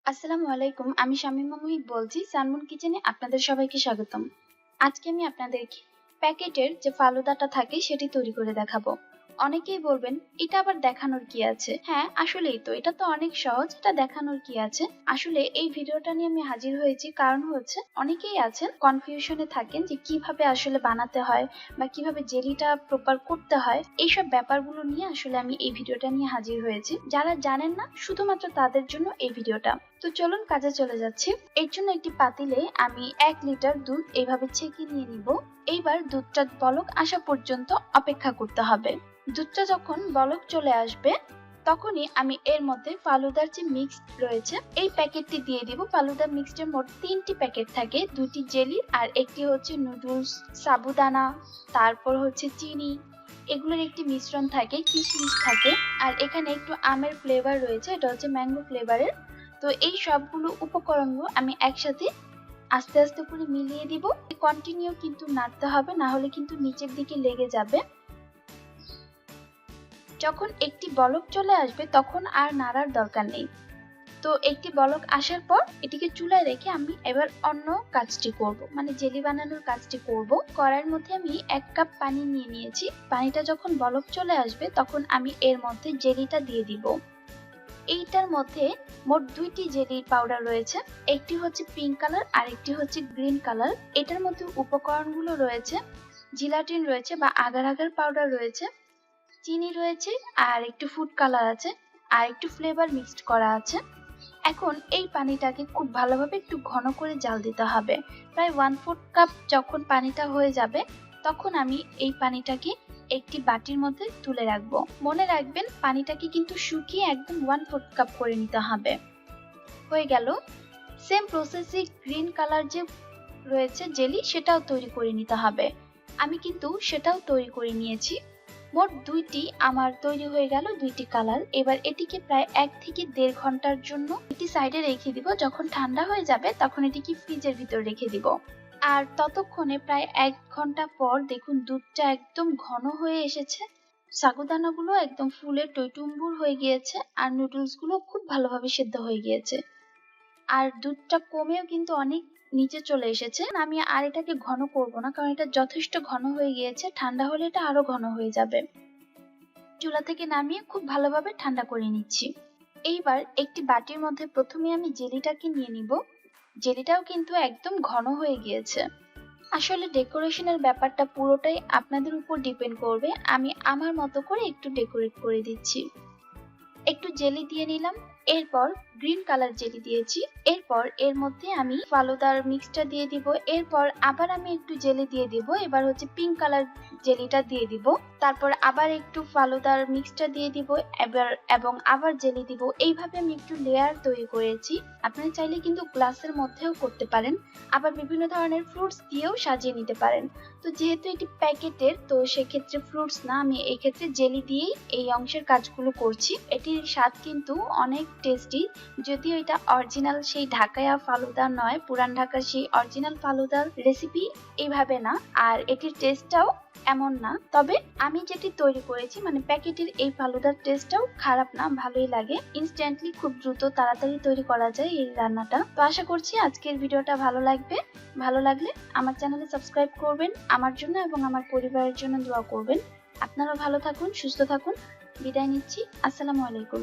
আসসালামু আলাইকুম। আমি শামীমা মুহিত বলছি সানমুন কিচেনে আপনাদের সবাইকে স্বাগতম। আজকে আমি আপনাদেরকে প্যাকেটের যে ফালুদাটা থাকে সেটি তৈরি করে দেখাবো। অনেকেই বলবেন এটা আবার দেখানোর কি আছে? হ্যাঁ, আসলেই তো এটা তো অনেক সহজ, এটা দেখানোর কি আছে? আসলে এই ভিডিওটা নিয়ে আমি হাজির হয়েছি কারণ হচ্ছে অনেকেই আছেন কনফিউশনে থাকেন যে কিভাবে আসলে বানাতে হয় বা কিভাবে জেলিটা প্রপার করতে হয়। এইসব ব্যাপারগুলো নিয়ে আসলে আমি এই ভিডিওটা নিয়ে হাজির হয়েছি। যারা জানেন না শুধুমাত্র তাদের জন্য এই ভিডিওটা। তো চলুন কাজে চলে যাচ্ছি। এর জন্য একটি পাতিলে আমি 1 লিটার দুধ এইভাবে ছেঁকে নিয়ে নিব। এইবার দুধটা বলক আসা পর্যন্ত অপেক্ষা করতে হবে। দুধটা যখন বলক চলে আসবে তখনই আমি এর মধ্যে ফালুদার যে মিক্স রয়েছে এই প্যাকেটটি দিয়ে দিব। ফালুদা মিক্সডের মোট 3টি প্যাকেট থাকে, 2টি জেলি আর একটি হচ্ছে নুডলস, সাবুদানা, তারপর হচ্ছে চিনি, এগুলোর একটি মিশ্রণ থাকে, কিশমিশ থাকে আর এখানে একটু আমের ফ্লেভার রয়েছে, এটা হচ্ছে ম্যাঙ্গো ফ্লেভারের। তো এই সবগুলো উপকরণগুলো আমি একসাথে আস্তে আস্তে করে মিলিয়ে দিব। কন্টিনিউ কিন্তু নাড়তে হবে, না হলে কিন্তু নিচের দিকে লেগে যাবে। যখন একটি বলক চলে আসবে তখন আর নাড়ার দরকার নেই। তো একটি বলক আসার পর এটিকে চুলায় রেখে আমি এবার অন্য কাজটি করব, মানে জেলি বানানোর কাজটি করব। কড়াইয়ের মধ্যে আমি 1 কাপ পানি নিয়ে নিয়েছি। পানিটা যখন বলক চলে আসবে তখন আমি এর মধ্যে জেলিটা দিয়ে দিব। এইটার মধ্যে মোট 2টি জেলির পাউডার রয়েছে, একটি হচ্ছে পিঙ্ক কালার আর একটি হচ্ছে গ্রিন কালার। এটার মধ্যে উপকরণগুলো রয়েছে জিলাটিন রয়েছে বা আগার আগার পাউডার রয়েছে, চিনি রয়েছে আর একটু ফুড কালার আছে আর একটু ফ্লেভার মিক্সড করা আছে। এখন এই পানিটাকে খুব ভালোভাবে একটু ঘন করে জাল দিতে হবে। প্রায় 1/4 কাপ যখন পানিটা হয়ে যাবে তখন আমি এই পানিটাকে একটি বাটির মধ্যে তুলে রাখবো। মনে রাখবেন পানিটাকে কিন্তু শুকিয়ে একদম 1/4 কাপ করে নিতে হবে। হয়ে গেল। সেম প্রসেসে গ্রিন কালার যে রয়েছে জেলি সেটাও তৈরি করে নিতে হবে। আমি কিন্তু সেটাও তৈরি করে নিয়েছি। মোট 2টি আমার তৈরি হয়ে গেল, 2টি কালার। এবার এটিকে প্রায় 1 থেকে 1.5 ঘন্টার জন্য একটি সাইডে রেখে দিব। যখন ঠান্ডা হয়ে যাবে তখন এটিকে ফ্রিজের ভিতর রেখে দিব। আর ততক্ষণে প্রায় 1 ঘন্টা পর দেখুন দুধটা একদম ঘন হয়ে এসেছে, সাগুদানাগুলো একদম ফুলে টইটুম্বুর হয়ে গিয়েছে আর নুডলস গুলো খুব ভালোভাবে সেদ্ধ হয়ে গিয়েছে আর দুধটা কমেও কিন্তু অনেক নিচে চলে এসেছে। আমি আর এটাকে ঘন করব না কারণ এটা যথেষ্ট ঘন হয়ে গিয়েছে, ঠান্ডা হলে এটা আরো ঘন হয়ে যাবে। চুলা থেকে নামিয়ে খুব ভালোভাবে ঠান্ডা করে নিচ্ছি। এইবার একটি বাটির মধ্যে প্রথমে আমি জেলিটাকে নিয়ে নিব। জেলিটাও কিন্তু একদম ঘন হয়ে গিয়েছে। আসলে ডেকোরেশনের ব্যাপারটা পুরোটাই আপনাদের উপর ডিপেন্ড করবে। আমি আমার মতো করে একটু ডেকোরেট করে দিচ্ছি। একটু জেলি দিয়ে নিলাম, এরপর গ্রিন কালার জেলি দিয়েছি, এরপর এর মধ্যে আমি ফালুদার মিক্সটা দিয়ে দিব, এরপর আবার আমি একটু জেলি দিয়ে দিব, এবার হচ্ছে পিঙ্ক কালার জেলিটা দিয়ে দিব, তারপর আবার একটু ফালুদার মিক্সটা দিয়ে দিব এবার এবং আবার জেলি দিব। এইভাবে আমি একটু লেয়ার তৈরি করেছি। আপনারা চাইলে কিন্তু গ্লাসের মধ্যেও করতে পারেন, আবার বিভিন্ন ধরনের ফ্রুটস দিয়েও সাজিয়ে নিতে পারেন। তো যেহেতু এটি প্যাকেটের তো সেক্ষেত্রে ফ্রুটস না, আমি এই ক্ষেত্রে জেলি দিয়েই এই অংশের কাজগুলো করছি। এটির স্বাদ কিন্তু অনেক টেস্টি, যদিও এটা অরিজিনাল সেই ঢাকায়া ফালুদা নয়, পুরান ঢাকার সেই অরিজিনাল ফালুদার রেসিপি এইভাবে না, আর এটির টেস্টটাও এমন না। তবে আমি যেটি তৈরি করেছি মানে প্যাকেটের এই ফালুদার টেস্টটাও খারাপ না, ভালোই লাগে। ইনস্ট্যান্টলি খুব দ্রুত তাড়াতাড়ি তৈরি করা যায় এই রান্নাটা। তো আশা করছি আজকের ভিডিওটা ভালো লাগবে। ভালো লাগলে আমার চ্যানেলে সাবস্ক্রাইব করবেন, আমার জন্য এবং আমার পরিবারের জন্য দোয়া করবেন। আপনারা ভালো থাকুন, সুস্থ থাকুন। বিদায় নিচ্ছি। আসসালামু আলাইকুম।